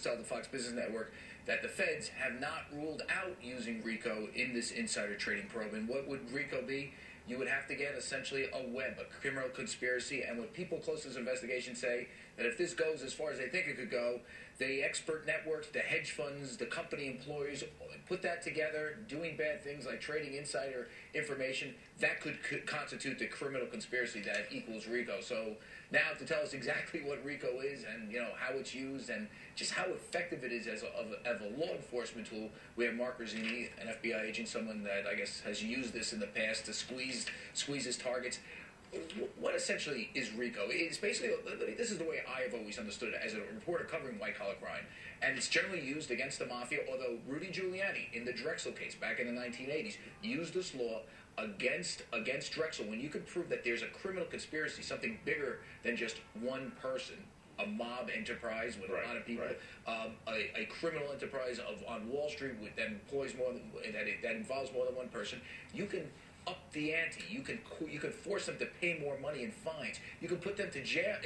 tell the Fox Business Network that the feds have not ruled out using RICO in this insider trading probe. And what would RICO be? You would have to get essentially a web, a criminal conspiracy, and what people close to this investigation say, that if this goes as far as they think it could go, the expert networks, the hedge funds, the company employees, put that together, doing bad things like trading insider information, that could constitute the criminal conspiracy that equals RICO. So now to tell us exactly what RICO is and how it's used and just how effective it is as a law enforcement tool, we have Mark Rosini, an FBI agent, someone that I guess has used this in the past to squeeze his targets. What essentially is RICO? It's basically, this is the way I have always understood it as a reporter covering white-collar crime. And it's generally used against the mafia, although Rudy Giuliani, in the Drexel case back in the 1980s, used this law against Drexel when you could prove that there's a criminal conspiracy, something bigger than just one person, a mob enterprise with a lot of people, a criminal enterprise on Wall Street that employs that involves more than one person. You can up the ante. You can force them to pay more money in fines. You can put them in jail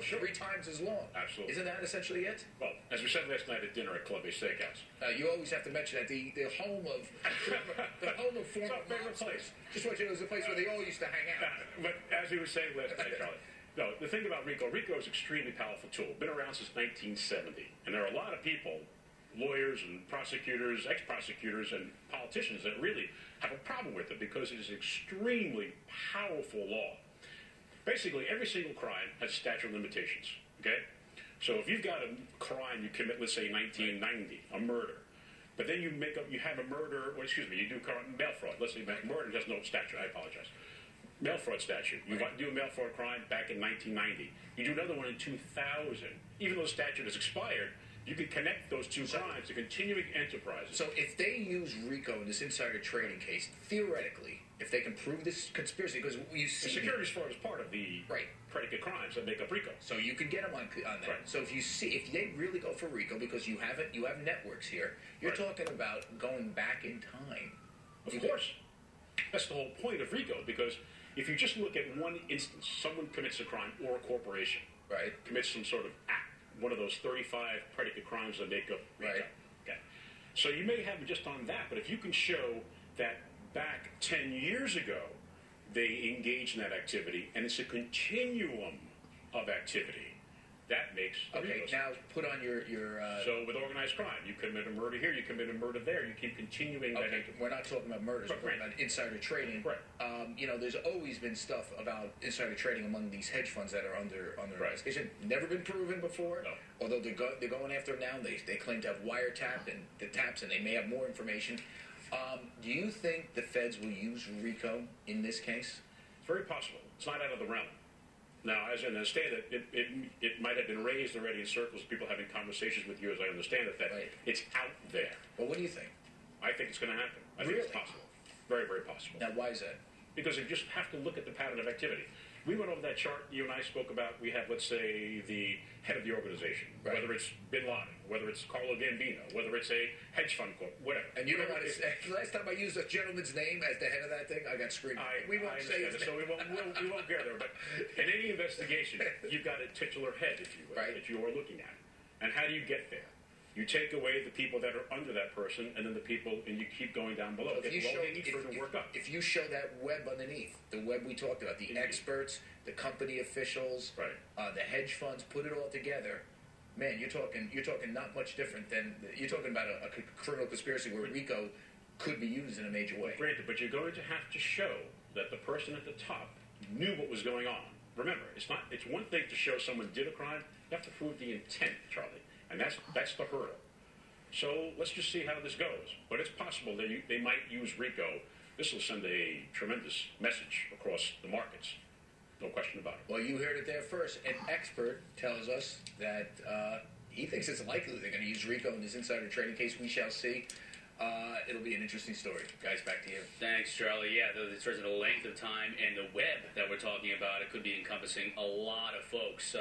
3 times as long. Absolutely. Isn't that essentially it? Well, as we said last night at dinner at Columbia Steakhouse. You always have to mention that the home of former favorite place. Just want you to know, it was a place where they all used to hang out. But as we were saying last night, Charlie, no, the thing about RICO is an extremely powerful tool. Been around since 1970, and there are a lot of people, lawyers and prosecutors, ex-prosecutors, and politicians that really have a problem with it because it is an extremely powerful law. Basically, every single crime has statute of limitations, okay? So if you've got a crime you commit, let's say 1990, a murder, but then you have a murder, you do mail fraud. Let's say murder has no statute, I apologize. Mail fraud statute. You do a mail fraud crime back in 1990. You do another one in 2000. Even though the statute has expired, you can connect those two crimes to continuing enterprises. So if they use RICO in this insider trading case, theoretically, if they can prove this conspiracy, because you see... The securities fraud is part of the predicate crimes that make up RICO. So you can get them on that. Right. So if they really go for RICO, because you have networks here, you're talking about going back in time. Of course. That's the whole point of RICO, because if you just look at one instance, someone commits a crime or a corporation commits some sort of act, one of those 35 predicate crimes that make up RICO. Right. Okay. So you may have it just on that, but if you can show that back 10 years ago they engaged in that activity and it's a continuum of activity, that makes the RICO. Now put on your So with organized crime, you commit a murder here, you commit a murder there, you keep continuing that. We're not talking about murders, we're talking about insider trading. Right. There's always been stuff about insider trading among these hedge funds that are under investigation. Never been proven before. No. Although they're going after them now. They claim to have wiretap and the taps, and they may have more information. Do you think the feds will use RICO in this case? It's very possible. It's not out of the realm. Now, as I understand it, it might have been raised already in circles of people having conversations with you, as I understand it, that it's out there. Well, what do you think? I think it's going to happen. I think it's possible. Very, very possible. Now, why is that? Because you just have to look at the pattern of activity. We went over that chart you and I spoke about. We have, let's say, the head of the organization, whether it's Bin Laden, whether it's Carlo Gambino, whether it's a hedge fund corp, whatever. And you know what? Last time I used a gentleman's name as the head of that thing, I got screamed. We won't say his name. So we won't go there. But in any investigation, you've got a titular head, if you will, that you are looking at. And how do you get there? You take away the people that are under that person, and then the people, and you keep going down below. If you show that web underneath, the web we talked about, the experts, the company officials, the hedge funds, put it all together, man, you're talking not much different than you're talking about a criminal conspiracy where RICO could be used in a major way. Granted, but you're going to have to show that the person at the top knew what was going on. Remember, it's one thing to show someone did a crime. You have to prove the intent, Charlie. And that's the hurdle. So let's just see how this goes. But it's possible that they might use RICO. This will send a tremendous message across the markets. No question about it. Well, you heard it there first. An expert tells us that he thinks it's likely they're going to use RICO in this insider trading case. We shall see. It'll be an interesting story. Guys, back to you. Thanks, Charlie. Yeah, in terms of the length of time and the web that we're talking about, it could be encompassing a lot of folks.